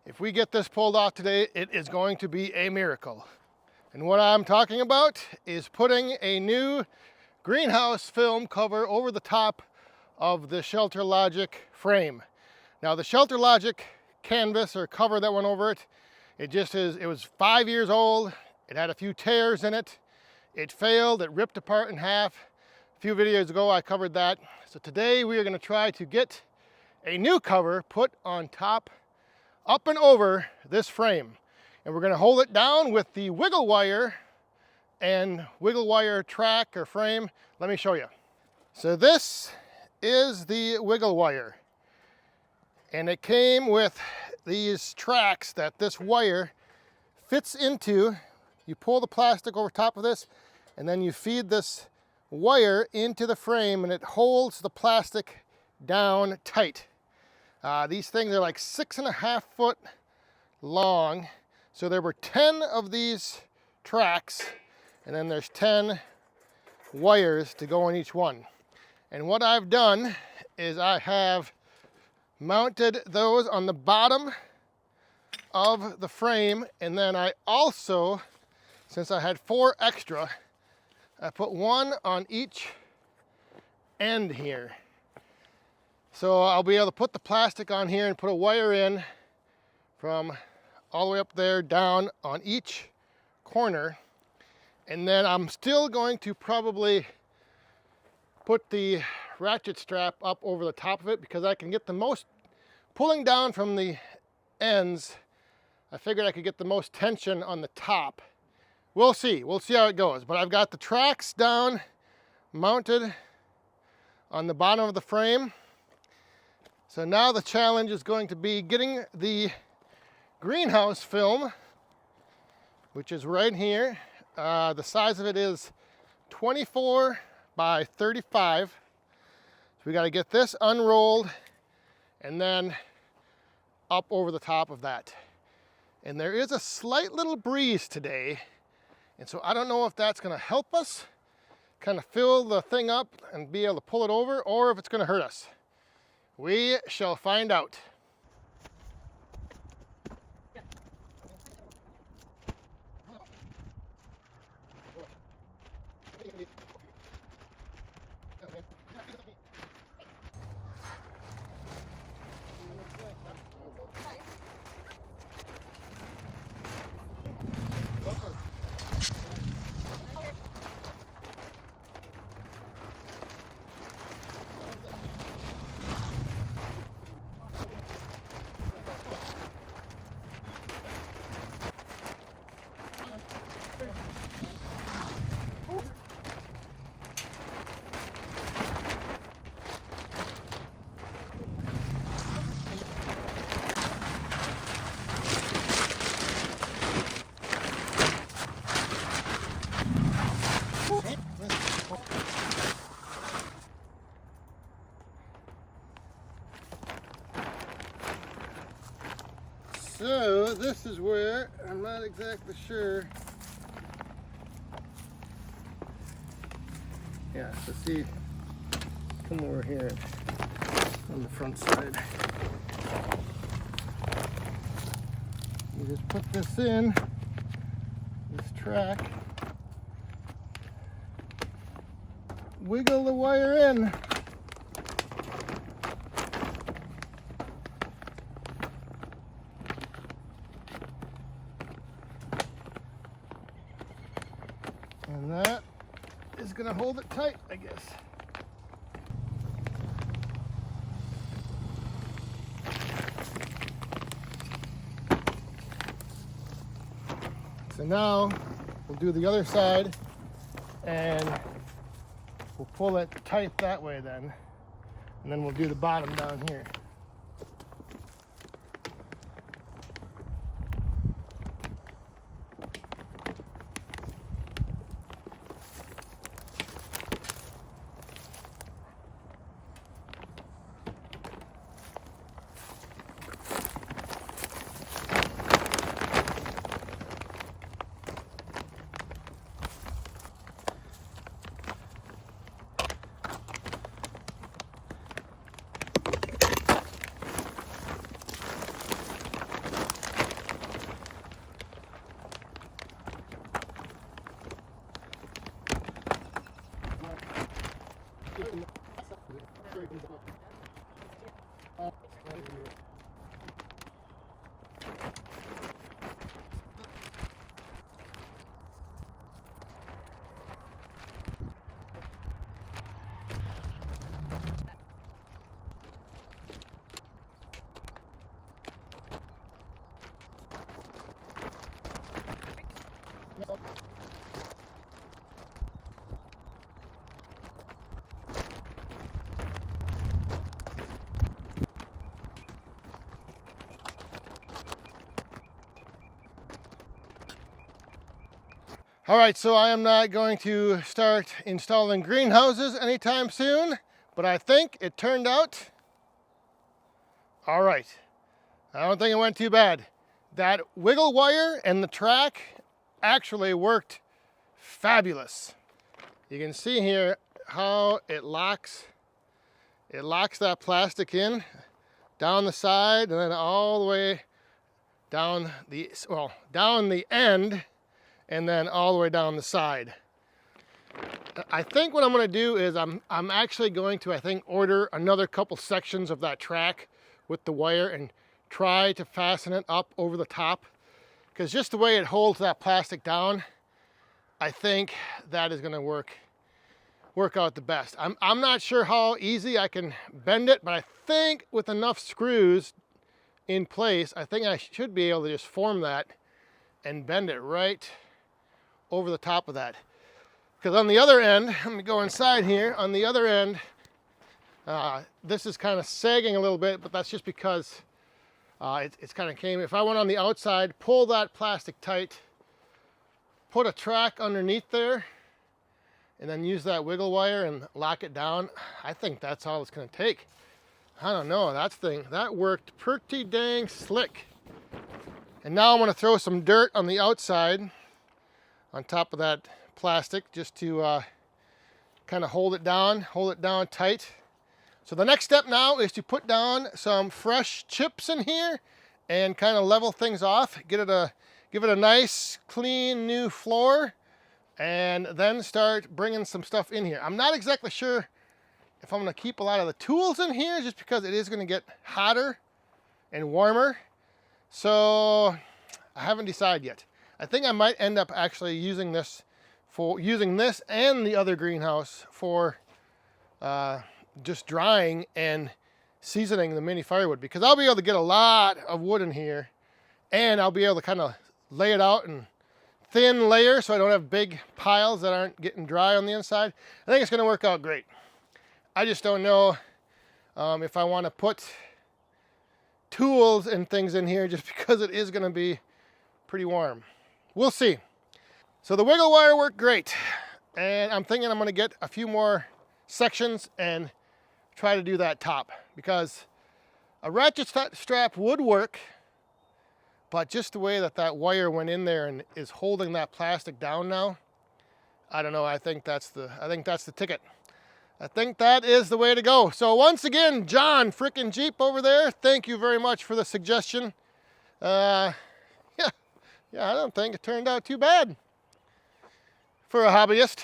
If we get this pulled off today, it is going to be a miracle. And what I'm talking about is putting a new greenhouse film cover over the top of the Shelter Logic frame. Now the Shelter Logic canvas or cover that went over it, it was 5 years old. It had a few tears in it. It failed, it ripped apart in half. A few videos ago I covered that. So today we are going to try to get a new cover put on top, up and over this frame. And we're going to hold it down with the wiggle wire and wiggle wire track or frame. Let me show you. So this is the wiggle wire. And it came with these tracks that this wire fits into. You pull the plastic over top of this, and then you feed this wire into the frame, and it holds the plastic down tight. These things are like 6.5 foot long. So there were 10 of these tracks, and then there's 10 wires to go on each one. And what I've done is I have mounted those on the bottom of the frame, and then I also, since I had 4 extra, I put one on each end here. So I'll be able to put the plastic on here and put a wire in from all the way up there down on each corner. And then I'm still going to probably put the ratchet strap up over the top of it because I can get the most, pulling down from the ends, I figured I could get the most tension on the top. We'll see how it goes. But I've got the tracks down, mounted on the bottom of the frame. So now the challenge is going to be getting the greenhouse film, which is right here. The size of it is 24 by 35. So we got to get this unrolled and then up over the top of that. And there is a slight little breeze today, and so I don't know if that's going to help us kind of fill the thing up and be able to pull it over, or if it's going to hurt us. We shall find out. So this is where, I'm not exactly sure. Yeah, so see, come over here on the front side. You just put this in, this track, wiggle the wire in. And that is going to hold it tight, I guess. So now we'll do the other side and we'll pull it tight that way then. And then we'll do the bottom down here. All right, so I am not going to start installing greenhouses anytime soon, but I think it turned out all right. I don't think it went too bad. That wiggle wire and the track actually worked fabulous. You can see here how it locks that plastic in down the side and then all the way down the end and then all the way down the side. I think what I'm going to do is I'm actually going to, I think, order another couple sections of that track with the wire and try to fasten it up over the top, because just the way it holds that plastic down, I think that is going to work out the best. I'm not sure how easy I can bend it, but I think with enough screws in place, I think I should be able to just form that and bend it right over the top of that. Because on the other end, let me go inside here, on the other end, this is kind of sagging a little bit, but that's just because it's kind of came. If I went on the outside, pull that plastic tight, put a track underneath there, and then use that wiggle wire and lock it down, I think that's all it's going to take. I don't know, that worked pretty dang slick. And now I'm going to throw some dirt on the outside on top of that plastic just to kind of hold it down tight. So the next step now is to put down some fresh chips in here and kind of level things off, give it a nice clean new floor, and then start bringing some stuff in here. I'm not exactly sure if I'm going to keep a lot of the tools in here just because it is going to get hotter and warmer. So I haven't decided yet. I think I might end up actually using this and the other greenhouse for just drying and seasoning the mini firewood, because I'll be able to get a lot of wood in here and I'll be able to kind of lay it out in thin layers so I don't have big piles that aren't getting dry on the inside. I think it's going to work out great. I just don't know if I want to put tools and things in here just because it is going to be pretty warm. We'll see. So the wiggle wire worked great, and I'm thinking I'm going to get a few more sections and try to do that top, because a ratchet strap would work, but just the way that wire went in there and is holding that plastic down now, I don't know. I think that's the ticket. I think that is the way to go. So once again, John frickin' Jeep over there, thank you very much for the suggestion. Yeah, I don't think it turned out too bad for a hobbyist.